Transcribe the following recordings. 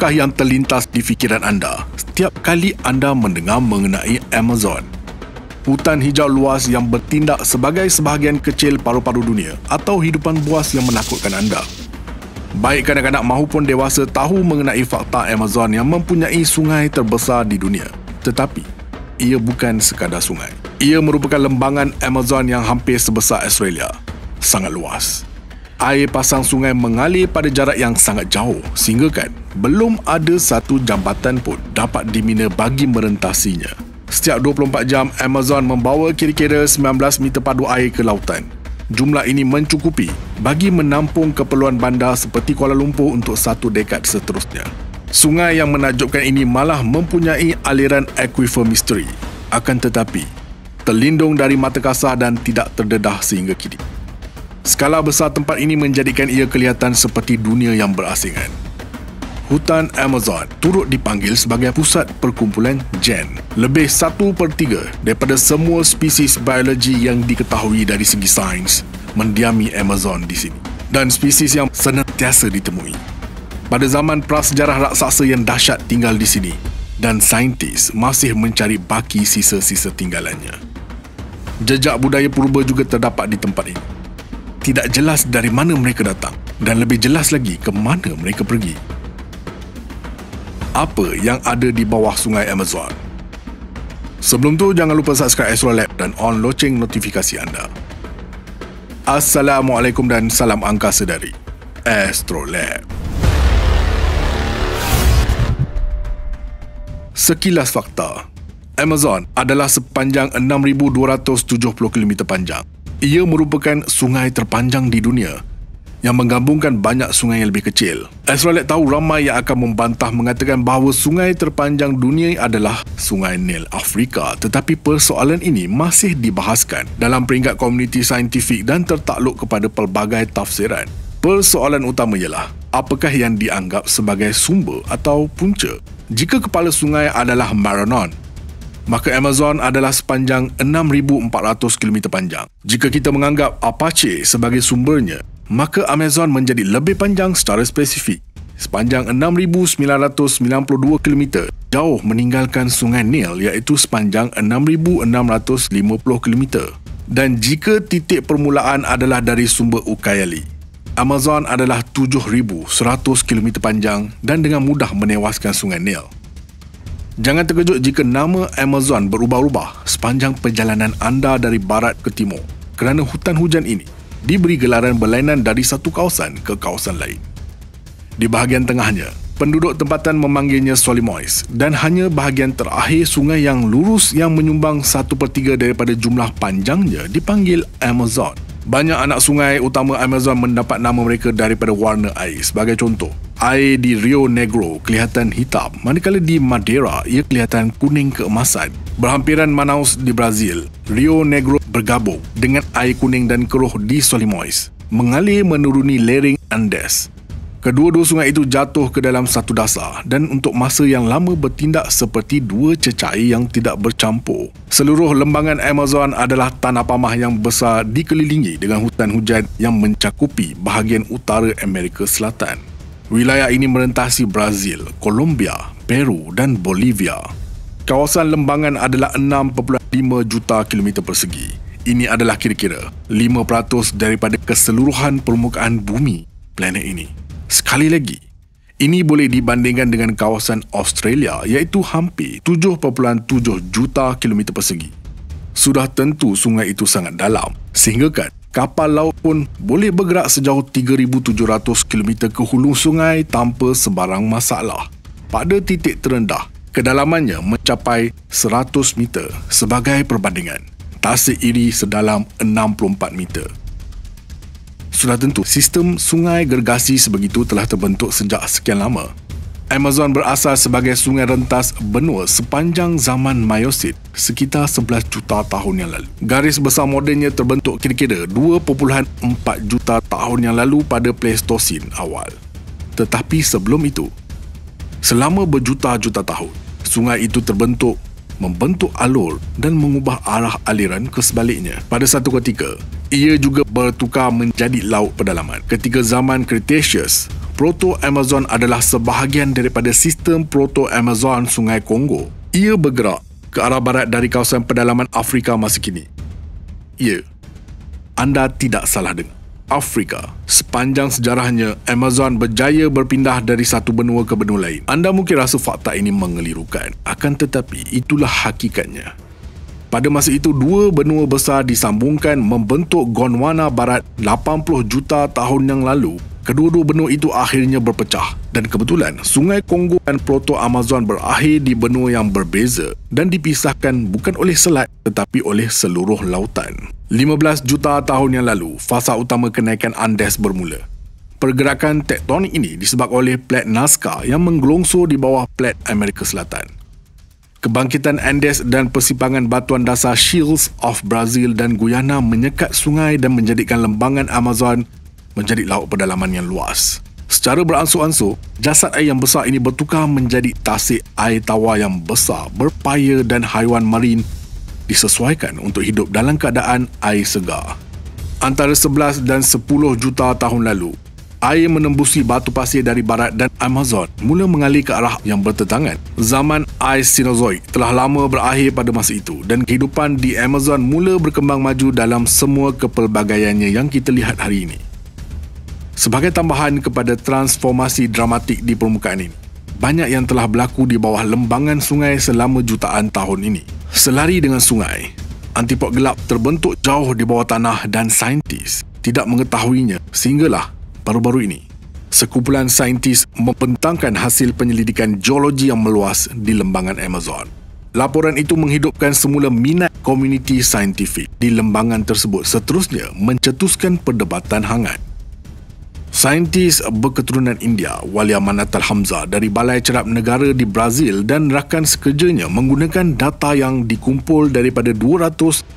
Apakah yang terlintas di fikiran anda setiap kali anda mendengar mengenai Amazon? Hutan hijau luas yang bertindak sebagai sebahagian kecil paru-paru dunia atau hidupan buas yang menakutkan anda? Baik kanak-kanak maupun dewasa tahu mengenai fakta Amazon yang mempunyai sungai terbesar di dunia. Tetapi, ia bukan sekadar sungai. Ia merupakan lembangan Amazon yang hampir sebesar Australia. Sangat luas. Air pasang sungai mengalir pada jarak yang sangat jauh sehingga kan belum ada satu jambatan pun dapat dibina bagi merentasinya. Setiap 24 jam, Amazon membawa kira-kira 19 meter padu air ke lautan. Jumlah ini mencukupi bagi menampung keperluan bandar seperti Kuala Lumpur untuk satu dekad seterusnya. Sungai yang menakjubkan ini malah mempunyai aliran akuifer misteri. Akan tetapi, terlindung dari mata kasar dan tidak terdedah sehingga kini. Skala besar tempat ini menjadikan ia kelihatan seperti dunia yang berasingan. Hutan Amazon turut dipanggil sebagai pusat perkumpulan gen. Lebih 1/3 daripada semua spesies biologi yang diketahui dari segi sains mendiami Amazon di sini. Dan spesies yang senantiasa ditemui. Pada zaman prasejarah raksasa yang dahsyat tinggal di sini dan saintis masih mencari baki sisa-sisa tinggalannya. Jejak budaya purba juga terdapat di tempat ini. Tidak jelas dari mana mereka datang dan lebih jelas lagi ke mana mereka pergi. Apa yang ada di bawah sungai Amazon? Sebelum tu, jangan lupa subscribe Astrolab dan on loceng notifikasi anda. Assalamualaikum dan salam angkasa dari Astrolab. Sekilas fakta, Amazon adalah sepanjang 6,270 km panjang. Ia merupakan sungai terpanjang di dunia yang menggabungkan banyak sungai yang lebih kecil. Astrolab tahu ramai yang akan membantah mengatakan bahawa sungai terpanjang dunia adalah Sungai Nil Afrika, tetapi persoalan ini masih dibahaskan dalam peringkat komuniti saintifik dan tertakluk kepada pelbagai tafsiran. Persoalan utama ialah, apakah yang dianggap sebagai sumber atau punca? Jika kepala sungai adalah Maranon, maka Amazon adalah sepanjang 6,400 km panjang. Jika kita menganggap Apache sebagai sumbernya, maka Amazon menjadi lebih panjang secara spesifik, sepanjang 6,992 km, jauh meninggalkan Sungai Nil iaitu sepanjang 6,650 km. Dan jika titik permulaan adalah dari sumber Ucayali, Amazon adalah 7,100 km panjang dan dengan mudah menewaskan Sungai Nil. Jangan terkejut jika nama Amazon berubah-ubah sepanjang perjalanan anda dari barat ke timur kerana hutan hujan ini diberi gelaran berlainan dari satu kawasan ke kawasan lain. Di bahagian tengahnya, penduduk tempatan memanggilnya Solimois dan hanya bahagian terakhir sungai yang lurus yang menyumbang 1/3 daripada jumlah panjangnya dipanggil Amazon. Banyak anak sungai utama Amazon mendapat nama mereka daripada warna air. Sebagai contoh, air di Rio Negro kelihatan hitam, manakala di Madeira ia kelihatan kuning keemasan. Berhampiran Manaus di Brazil, Rio Negro bergabung dengan air kuning dan keruh di Solimois, mengalir menuruni lereng Andes. Kedua-dua sungai itu jatuh ke dalam satu dasar dan untuk masa yang lama bertindak seperti dua cecair yang tidak bercampur. Seluruh lembangan Amazon adalah tanah pamah yang besar dikelilingi dengan hutan hujan yang mencakupi bahagian utara Amerika Selatan. Wilayah ini merentasi Brazil, Colombia, Peru dan Bolivia. Kawasan lembangan adalah 6.5 juta kilometer persegi. Ini adalah kira-kira 5% daripada keseluruhan permukaan bumi planet ini. Sekali lagi, ini boleh dibandingkan dengan kawasan Australia iaitu hampir 7.7 juta kilometer persegi. Sudah tentu sungai itu sangat dalam sehingga kan kapal laut pun boleh bergerak sejauh 3,700 km ke hulu sungai tanpa sebarang masalah. Pada titik terendah, kedalamannya mencapai 100 meter. Sebagai perbandingan, Tasik Iri sedalam 64 meter. Sudah tentu, sistem sungai gergasi sebegitu telah terbentuk sejak sekian lama. Amazon berasal sebagai sungai rentas benua sepanjang zaman Mayosit, sekitar 11 juta tahun yang lalu. Garis besar modennya terbentuk kira-kira 2.4 juta tahun yang lalu pada Pleistosen awal. Tetapi sebelum itu, selama berjuta-juta tahun, sungai itu membentuk alur dan mengubah arah aliran ke sebaliknya. Pada satu ketika, ia juga bertukar menjadi laut pedalaman. Ketika zaman Cretaceous, Proto-Amazon adalah sebahagian daripada sistem Proto-Amazon Sungai Kongo. Ia bergerak ke arah barat dari kawasan pedalaman Afrika masa kini. Ya, anda tidak salah dengar. Afrika. Sepanjang sejarahnya, Amazon berjaya berpindah dari satu benua ke benua lain. Anda mungkin rasa fakta ini mengelirukan, akan tetapi itulah hakikatnya. Pada masa itu, dua benua besar disambungkan membentuk Gondwana Barat 80 juta tahun yang lalu. Kedua-dua benua itu akhirnya berpecah dan kebetulan Sungai Kongo dan Proto-Amazon berakhir di benua yang berbeza dan dipisahkan bukan oleh selat tetapi oleh seluruh lautan. 15 juta tahun yang lalu, fasa utama kenaikan Andes bermula. Pergerakan tektonik ini disebabkan oleh plat Nazca yang menggelongsor di bawah plat Amerika Selatan. Kebangkitan Andes dan persimpangan batuan dasar Shields of Brazil dan Guyana menyekat sungai dan menjadikan lembangan Amazon menjadi laut pedalaman yang luas. Secara beransur-ansur, jasad air yang besar ini bertukar menjadi tasik air tawar yang besar, berpaya dan haiwan marin disesuaikan untuk hidup dalam keadaan air segar. Antara 11 dan 10 juta tahun lalu, air menembusi batu pasir dari barat dan Amazon mula mengalir ke arah yang bertentangan. Zaman ais Cenozoik telah lama berakhir pada masa itu dan kehidupan di Amazon mula berkembang maju dalam semua kepelbagaiannya yang kita lihat hari ini. Sebagai tambahan kepada transformasi dramatik di permukaan ini, banyak yang telah berlaku di bawah lembangan sungai selama jutaan tahun ini. Selari dengan sungai, antipod gelap terbentuk jauh di bawah tanah dan saintis tidak mengetahuinya sehinggalah baru-baru ini sekumpulan saintis membentangkan hasil penyelidikan geologi yang meluas di lembangan Amazon. Laporan itu menghidupkan semula minat komuniti saintifik di lembangan tersebut, seterusnya mencetuskan perdebatan hangat. Saintis berketurunan India, Walia Manatal Hamzah dari Balai Cerap Negara di Brazil dan rakan sekerjanya menggunakan data yang dikumpul daripada 241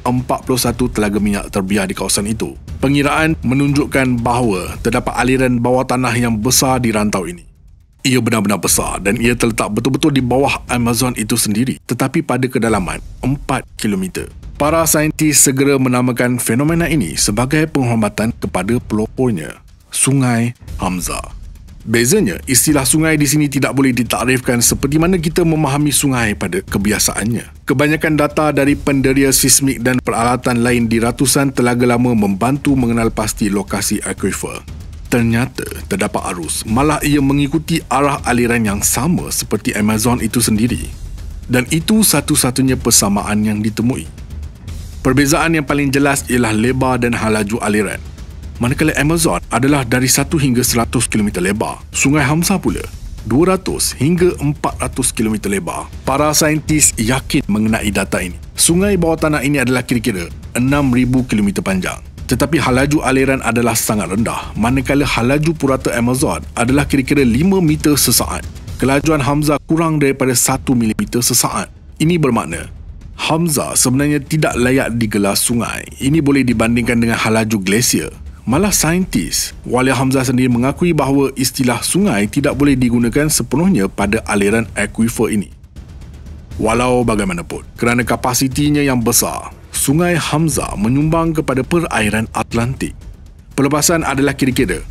telaga minyak terbiar di kawasan itu. Pengiraan menunjukkan bahawa terdapat aliran bawah tanah yang besar di rantau ini. Ia benar-benar besar dan ia terletak betul-betul di bawah Amazon itu sendiri, tetapi pada kedalaman 4 km. Para saintis segera menamakan fenomena ini sebagai penghormatan kepada pelopornya, Sungai Hamzah. Bezanya, istilah sungai di sini tidak boleh ditakrifkan seperti mana kita memahami sungai pada kebiasaannya. Kebanyakan data dari penderia sismik dan peralatan lain di ratusan telaga lama membantu mengenal pasti lokasi akuifer. Ternyata terdapat arus, malah ia mengikuti arah aliran yang sama seperti Amazon itu sendiri. Dan itu satu-satunya persamaan yang ditemui. Perbezaan yang paling jelas ialah lebar dan halaju aliran. Manakala Amazon adalah dari 1 hingga 100 km lebar, Sungai Hamzah pula 200 hingga 400 km lebar. Para saintis yakin mengenai data ini. Sungai bawah tanah ini adalah kira-kira 6,000 km panjang. Tetapi halaju aliran adalah sangat rendah, manakala halaju purata Amazon adalah kira-kira 5 meter sesaat. Kelajuan Hamzah kurang daripada 1 mm sesaat. Ini bermakna Hamzah sebenarnya tidak layak digelar sungai. Ini boleh dibandingkan dengan halaju glasier. Malah saintis Walia Hamzah sendiri mengakui bahawa istilah sungai tidak boleh digunakan sepenuhnya pada aliran akuifer ini. Walau bagaimanapun, kerana kapasitinya yang besar, Sungai Hamzah menyumbang kepada perairan Atlantik. Pelepasan adalah kira-kira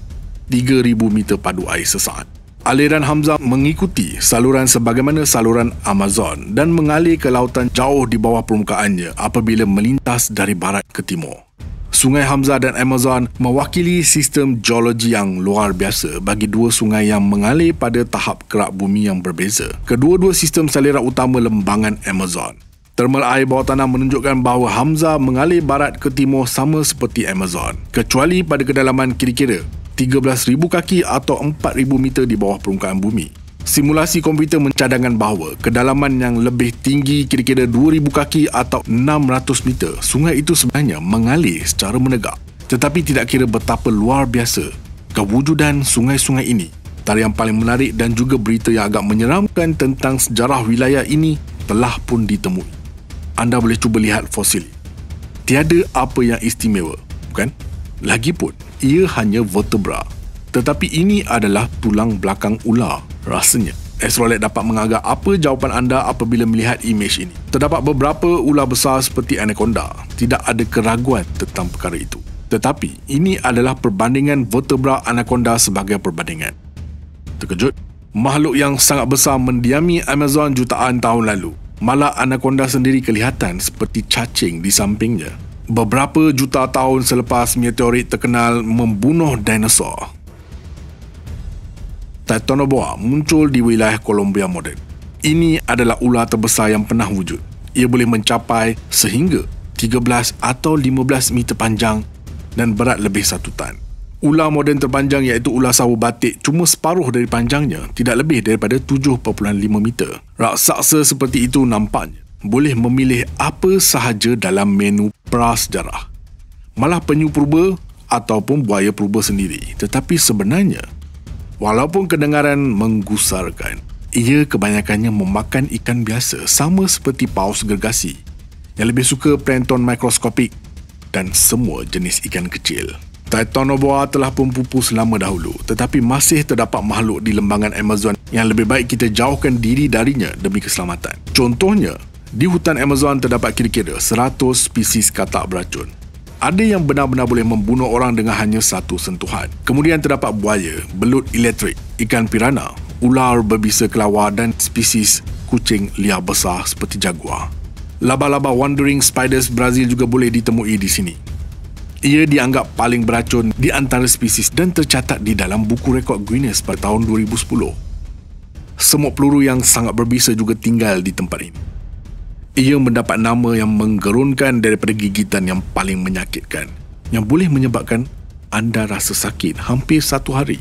3,000 meter padu air sesaat. Aliran Hamzah mengikuti saluran sebagaimana saluran Amazon dan mengalir ke lautan jauh di bawah permukaannya apabila melintas dari barat ke timur. Sungai Hamzah dan Amazon mewakili sistem geologi yang luar biasa bagi dua sungai yang mengalir pada tahap kerak bumi yang berbeza. Kedua-dua sistem saliran utama lembangan Amazon. Termal air bawah tanah menunjukkan bahawa Hamzah mengalir barat ke timur sama seperti Amazon, kecuali pada kedalaman kira-kira 13,000 kaki atau 4,000 meter di bawah permukaan bumi. Simulasi komputer mencadangkan bahawa kedalaman yang lebih tinggi kira-kira 2,000 kaki atau 600 meter, sungai itu sebenarnya mengalir secara menegak. Tetapi tidak kira betapa luar biasa kewujudan sungai-sungai ini. Antara yang paling menarik dan juga berita yang agak menyeramkan tentang sejarah wilayah ini telah pun ditemui. Anda boleh cuba lihat fosil. Tiada apa yang istimewa, bukan? Lagipun, ia hanya vertebra. Tetapi ini adalah tulang belakang ular, rasanya. Astrolet dapat mengagak apa jawapan anda apabila melihat imej ini. Terdapat beberapa ular besar seperti anaconda. Tidak ada keraguan tentang perkara itu. Tetapi, ini adalah perbandingan vertebra anaconda sebagai perbandingan. Terkejut? Makhluk yang sangat besar mendiami Amazon jutaan tahun lalu. Malah anaconda sendiri kelihatan seperti cacing di sampingnya. Beberapa juta tahun selepas meteorit terkenal membunuh dinosaur, Titanoboa muncul di wilayah Colombia moden. Ini adalah ular terbesar yang pernah wujud. Ia boleh mencapai sehingga 13 atau 15 meter panjang dan berat lebih 1 tan. Ular moden terpanjang iaitu ular sawo batik cuma separuh dari panjangnya, tidak lebih daripada 7.5 meter. Raksasa seperti itu nampaknya boleh memilih apa sahaja dalam menu prasejarah. Malah penyu purba ataupun buaya purba sendiri. Tetapi sebenarnya, walaupun kedengaran menggusarkan, ia kebanyakannya memakan ikan biasa sama seperti paus gergasi yang lebih suka plankton mikroskopik dan semua jenis ikan kecil. Titanoboa telah pun pupus lama dahulu, tetapi masih terdapat makhluk di lembangan Amazon yang lebih baik kita jauhkan diri darinya demi keselamatan. Contohnya, di hutan Amazon terdapat kira-kira 100 spesies katak beracun. Ada yang benar-benar boleh membunuh orang dengan hanya satu sentuhan. Kemudian terdapat buaya, belut elektrik, ikan piranha, ular berbisa kelawar dan spesies kucing liar besar seperti jaguar. Laba-laba wandering spiders Brazil juga boleh ditemui di sini. Ia dianggap paling beracun di antara spesies dan tercatat di dalam buku rekod Guinness pada tahun 2010. Semut peluru yang sangat berbisa juga tinggal di tempat ini. Ia mendapat nama yang menggerunkan daripada gigitan yang paling menyakitkan, yang boleh menyebabkan anda rasa sakit hampir 1 hari.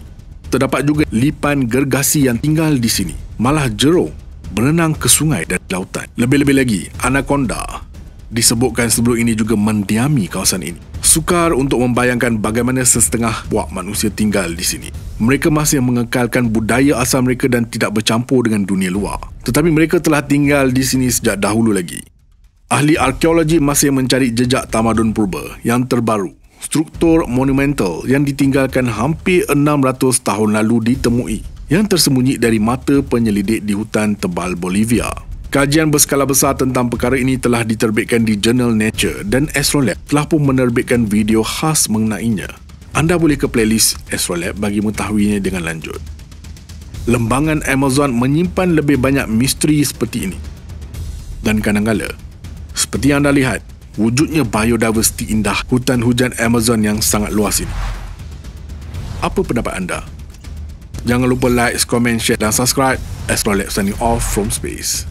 Terdapat juga lipan gergasi yang tinggal di sini. Malah jerung berenang ke sungai dan lautan. Lebih-lebih lagi, anaconda disebutkan sebelum ini juga mendiami kawasan ini. Sukar untuk membayangkan bagaimana sesetengah buah manusia tinggal di sini. Mereka masih mengekalkan budaya asal mereka dan tidak bercampur dengan dunia luar. Tetapi mereka telah tinggal di sini sejak dahulu lagi. Ahli arkeologi masih mencari jejak tamadun purba yang terbaru. Struktur monumental yang ditinggalkan hampir 600 tahun lalu ditemui, yang tersembunyi dari mata penyelidik di hutan tebal Bolivia. Kajian berskala besar tentang perkara ini telah diterbitkan di jurnal Nature dan Astrolab telah pun menerbitkan video khas mengenainya. Anda boleh ke playlist Astrolab bagi mengetahuinya dengan lanjut. Lembangan Amazon menyimpan lebih banyak misteri seperti ini. Dan kadang-kala, seperti yang anda lihat, wujudnya biodiversity indah hutan hujan Amazon yang sangat luas ini. Apa pendapat anda? Jangan lupa like, comment, share dan subscribe. Astrolab signing off from space.